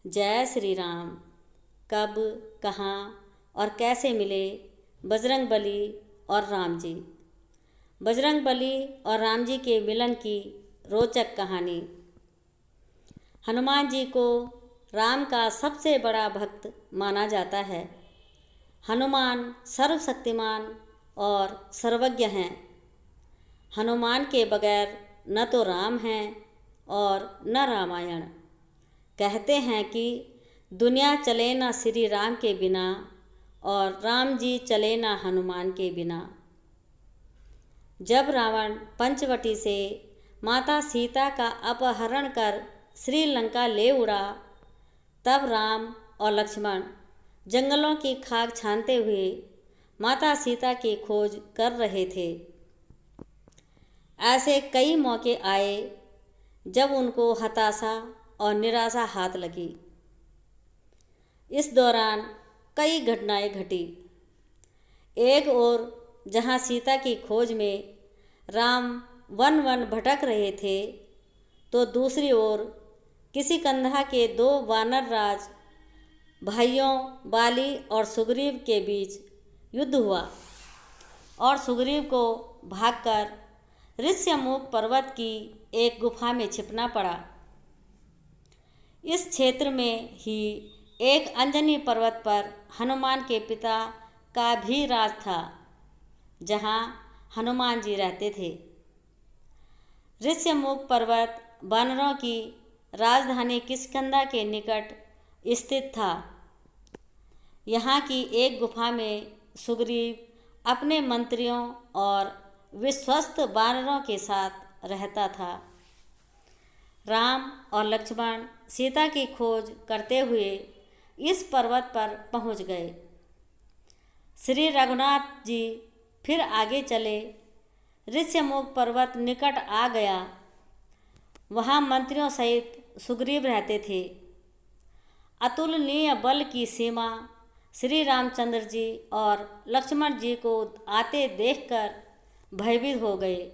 जय श्री राम। कब, कहाँ और कैसे मिले बजरंगबली और राम जी। बजरंगबली और राम जी के मिलन की रोचक कहानी। हनुमान जी को राम का सबसे बड़ा भक्त माना जाता है। हनुमान सर्वशक्तिमान और सर्वज्ञ हैं। हनुमान के बगैर न तो राम हैं और न रामायण। कहते हैं कि दुनिया चले ना श्री राम के बिना और राम जी चले ना हनुमान के बिना। जब रावण पंचवटी से माता सीता का अपहरण कर श्रीलंका ले उड़ा, तब राम और लक्ष्मण जंगलों की खाक छानते हुए माता सीता की खोज कर रहे थे। ऐसे कई मौके आए जब उनको हताशा और निराशा हाथ लगी। इस दौरान कई घटनाएं घटी। एक ओर जहां सीता की खोज में राम वन वन भटक रहे थे, तो दूसरी ओर किसी कंधा के दो वानर राज भाइयों बाली और सुग्रीव के बीच युद्ध हुआ और सुग्रीव को भागकर ऋष्यमुख पर्वत की एक गुफा में छिपना पड़ा। इस क्षेत्र में ही एक अंजनी पर्वत पर हनुमान के पिता का भी राज था, जहां हनुमान जी रहते थे। ऋष्यमुख पर्वत वानरों की राजधानी किष्किंधा के निकट स्थित था। यहाँ की एक गुफा में सुग्रीव अपने मंत्रियों और विश्वस्त वानरों के साथ रहता था। राम और लक्ष्मण सीता की खोज करते हुए इस पर्वत पर पहुंच गए। श्री रघुनाथ जी फिर आगे चले। ऋष्यमुख पर्वत निकट आ गया। वहां मंत्रियों सहित सुग्रीव रहते थे। अतुलनीय बल की सीमा श्री रामचंद्र जी और लक्ष्मण जी को आते देखकर भयभीत हो गए।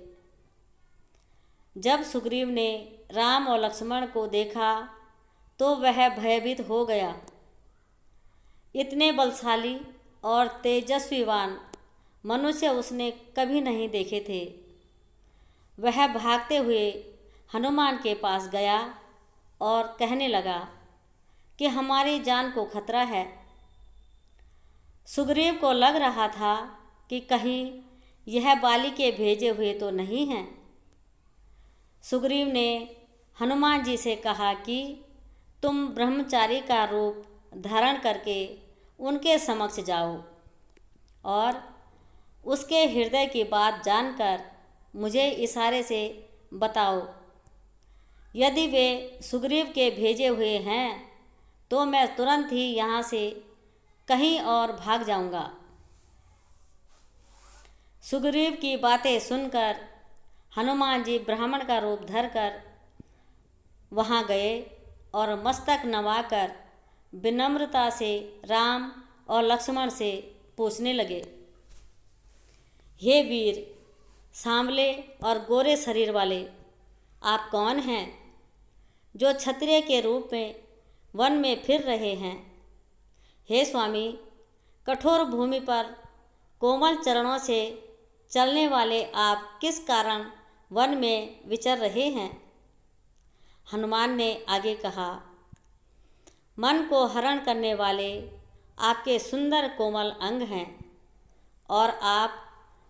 जब सुग्रीव ने राम और लक्ष्मण को देखा तो वह भयभीत हो गया। इतने बलशाली और तेजस्वीवान मनुष्य उसने कभी नहीं देखे थे। वह भागते हुए हनुमान के पास गया और कहने लगा कि हमारी जान को खतरा है। सुग्रीव को लग रहा था कि कहीं यह बाली के भेजे हुए तो नहीं हैं। सुग्रीव ने हनुमान जी से कहा कि तुम ब्रह्मचारी का रूप धारण करके उनके समक्ष जाओ और उसके हृदय की बात जानकर मुझे इशारे से बताओ। यदि वे सुग्रीव के भेजे हुए हैं तो मैं तुरंत ही यहाँ से कहीं और भाग जाऊँगा। सुग्रीव की बातें सुनकर हनुमान जी ब्राह्मण का रूप धरकर वहाँ गए और मस्तक नवाकर विनम्रता से राम और लक्ष्मण से पूछने लगे, हे वीर, सांवले और गोरे शरीर वाले, आप कौन हैं जो क्षत्रिय के रूप में वन में फिर रहे हैं? हे स्वामी, कठोर भूमि पर कोमल चरणों से चलने वाले आप किस कारण वन में विचर रहे हैं? हनुमान ने आगे कहा, मन को हरण करने वाले आपके सुंदर कोमल अंग हैं और आप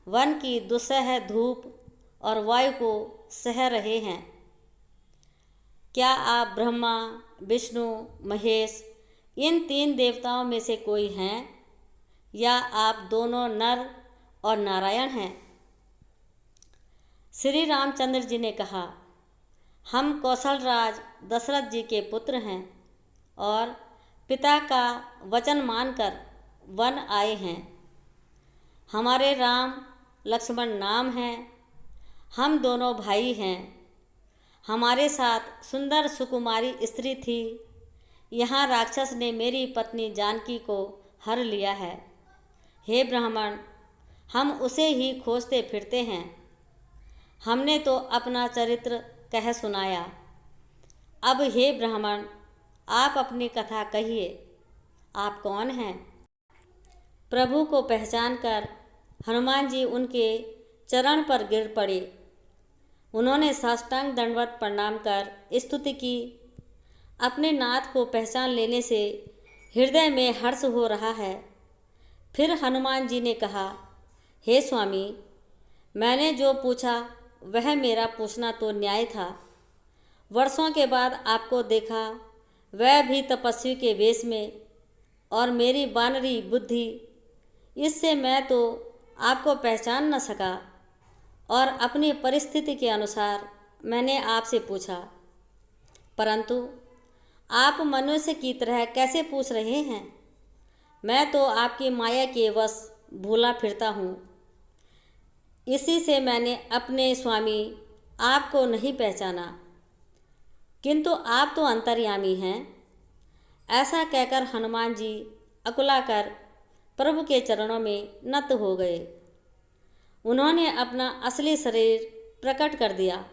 वन की दुस्सह धूप और वायु को सह रहे हैं। क्या आप ब्रह्मा, विष्णु, महेश इन तीन देवताओं में से कोई हैं या आप दोनों नर और नारायण हैं? श्री रामचंद्र जी ने कहा, हम कौशलराज दशरथ जी के पुत्र हैं और पिता का वचन मानकर वन आए हैं। हमारे राम लक्ष्मण नाम हैं। हम दोनों भाई हैं। हमारे साथ सुंदर सुकुमारी स्त्री थी। यहाँ राक्षस ने मेरी पत्नी जानकी को हर लिया है। हे ब्राह्मण, हम उसे ही खोजते फिरते हैं। हमने तो अपना चरित्र कह सुनाया। अब हे ब्राह्मण, आप अपनी कथा कहिए, आप कौन हैं? प्रभु को पहचान कर हनुमान जी उनके चरण पर गिर पड़े। उन्होंने साष्टांग दंडवत प्रणाम कर स्तुति की। अपने नाथ को पहचान लेने से हृदय में हर्ष हो रहा है। फिर हनुमान जी ने कहा, हे स्वामी, मैंने जो पूछा वह मेरा पूछना तो न्याय था। वर्षों के बाद आपको देखा, वह भी तपस्वी के वेश में, और मेरी बानरी बुद्धि, इससे मैं तो आपको पहचान न सका, और अपनी परिस्थिति के अनुसार मैंने आपसे पूछा, परंतु आप मनुष्य की तरह कैसे पूछ रहे हैं? मैं तो आपकी माया के वश भूला फिरता हूँ। इसी से मैंने अपने स्वामी आपको नहीं पहचाना, किंतु आप तो अंतर्यामी हैं। ऐसा कहकर हनुमान जी अकुलाकर प्रभु के चरणों में नत हो गए। उन्होंने अपना असली शरीर प्रकट कर दिया।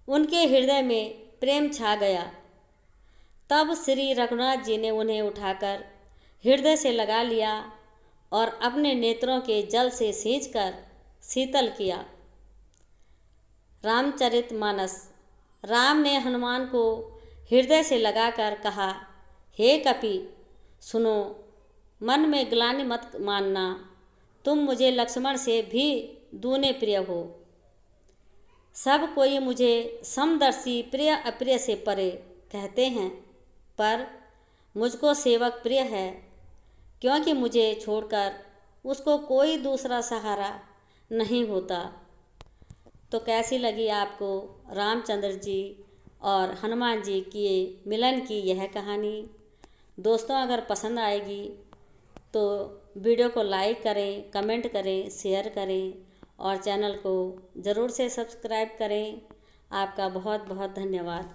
उनके हृदय में प्रेम छा गया। तब श्री रघुनाथ जी ने उन्हें उठाकर हृदय से लगा लिया और अपने नेत्रों के जल से सींचकर शीतल किया। रामचरितमानस। राम ने हनुमान को हृदय से लगाकर कहा, हे कपि, सुनो, मन में ग्लानि मत मानना। तुम मुझे लक्ष्मण से भी दूने प्रिय हो। सब कोई मुझे समदर्शी प्रिय अप्रिय से परे कहते हैं, पर मुझको सेवक प्रिय है, क्योंकि मुझे छोड़कर उसको कोई दूसरा सहारा नहीं होता। तो कैसी लगी आपको रामचंद्र जी और हनुमान जी के मिलन की यह कहानी? दोस्तों, अगर पसंद आएगी तो वीडियो को लाइक करें, कमेंट करें, शेयर करें और चैनल को ज़रूर से सब्सक्राइब करें। आपका बहुत बहुत धन्यवाद।